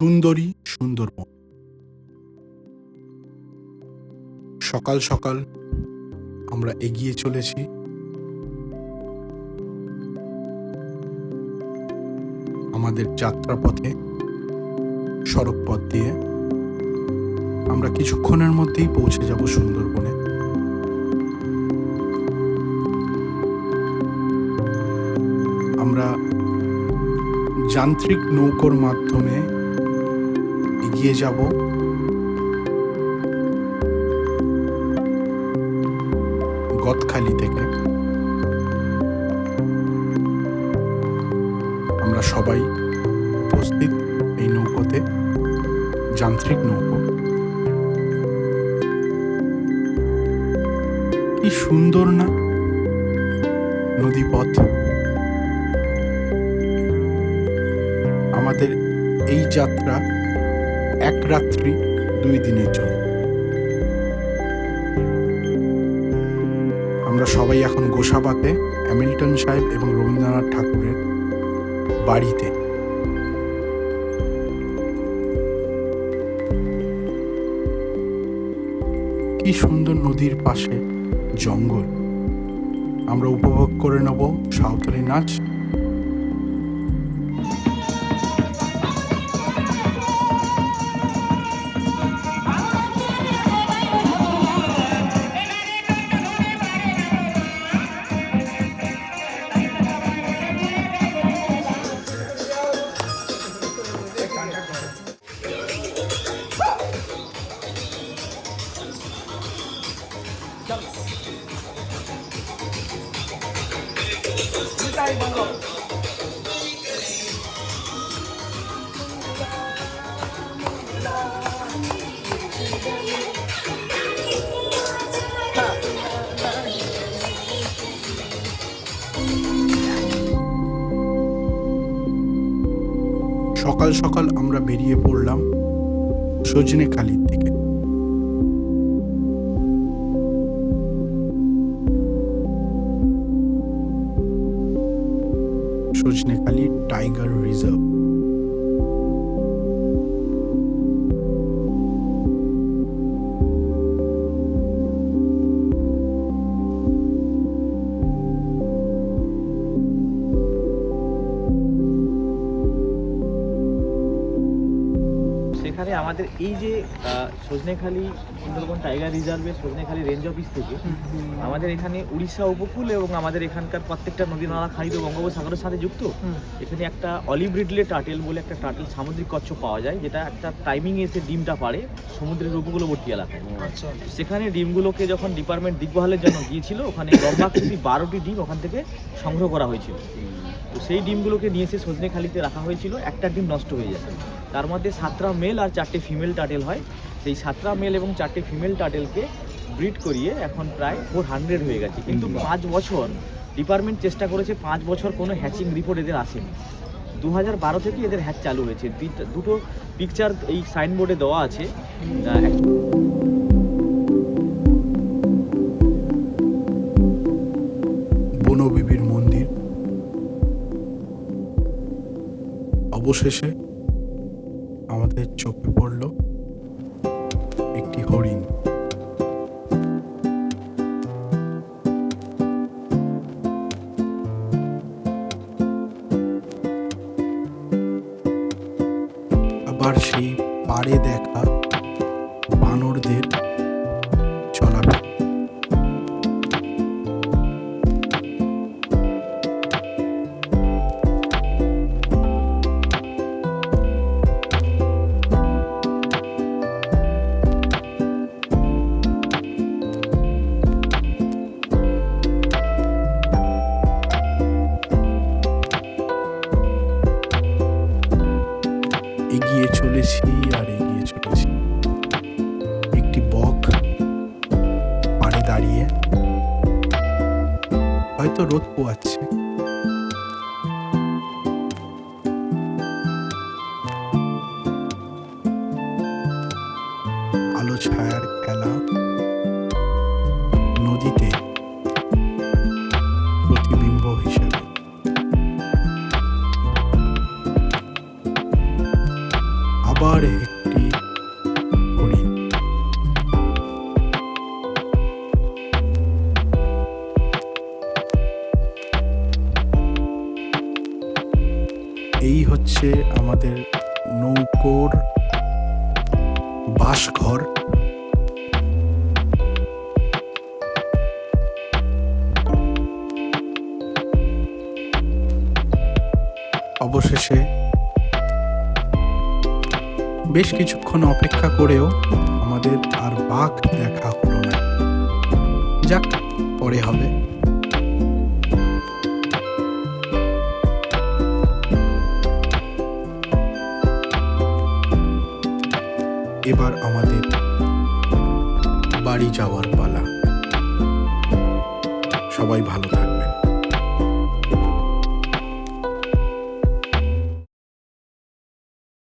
সুন্দরী সুন্দরবন। সকাল সকাল আমরা এগিয়ে চলেছি আমাদের যাত্রাপথে। সড়ক পথ দিয়ে আমরা কিছুক্ষণের মধ্যেই পৌঁছে যাব সুন্দরবনে। আমরা যান্ত্রিক নৌকোর মাধ্যমে এগিয়ে যাব গদখালি থেকে। আমরা সবাই উপস্থিত এই নৌকোতে, যান্ত্রিক নৌকো। কি সুন্দর না নদীপথ! আমাদের এই যাত্রা এক রাত্রি 2 দিনের জন্য। আমরা সবাই এখন গোসাবাতে হ্যামিল্টন সাহেব এবং রবীন্দ্রনাথ ঠাকুরের বাড়িতে। কি সুন্দর নদীর পাশে জঙ্গল। আমরা উপভোগ করে নেব সাঁওতালি নাচ। সকাল সকাল আমরা বেরিয়ে পড়লাম সজনেখালির দিকে। Sajnekhali tiger reserve. সেখানে আমাদের এই যে সজনেখালি সুন্দরবন টাইগার রিজার্ভের সজনেখালি রেঞ্জ অফিস থেকে আমাদের এখানে উড়িষ্যা উপকূল এবং আমাদের এখানকার প্রত্যেকটা নদী নালা খাড়ি তো বঙ্গোপসাগরের সাথে যুক্ত। এখানে একটা অলিভ রিডলে টাটেল বলে একটা টাটেল সামুদ্রিক কচ্ছপ পাওয়া যায়, যেটা একটা টাইমিং এসে ডিমটা পাড়ে সমুদ্রের উপকূলবর্তী এলাকায়। সেখানে ডিমগুলোকে যখন ডিপার্টমেন্ট দিকবহালের জন্য গিয়েছিল, ওখানে লম্বাকৃতি 12টি ডিম ওখান থেকে সংগ্রহ করা হয়েছিল। তো সেই ডিমগুলোকে নিয়ে এসে সজনেখালিতে রাখা হয়েছিল। একটা ডিম নষ্ট হয়ে যায়। তার মধ্যে 7টা মেল আর 4টে ফিমেল টাটেল হয়। সেই 7টা মেল এবং 4টে ফিমেল টাটেলকে ব্রিড করিয়ে এখন প্রায় 400 হয়ে গেছে। কিন্তু 5 বছর ডিপার্টমেন্ট চেষ্টা করেছে, 5 বছর কোনো হ্যাচিং রিপোর্ট এদের আসেনি। 2012 থেকে এদের হ্যাচ চালু হয়েছে। দুটো পিকচার এই সাইনবোর্ডে দেওয়া আছে। বনবিবির মন্দির। অবশেষে আমাদের চোখে পড়ল একটি হরিণ। আবার সেই পাড়ে দেখা বানরদের চলাফেরা। এগিয়ে চলেছি আর এগিয়ে চলেছি। একটি বক পাড়ে দাঁড়িয়ে হয়তো রোদ পোয়াচ্ছে। আলো ছায়ার খেলা নদীতে প্রতিবিম্ব হিসেবে। আবার একটি হরিণ। এই হচ্ছে আমাদের নৌকোর বাসঘর। অবশেষে বেশ কিছুক্ষণ অপেক্ষা করেও আমাদের আর বাঘ দেখা হলো না। যাক, পরে হবে। এবার আমাদের বাড়ি যাওয়ার পালা। সবাই ভালো থাকবে।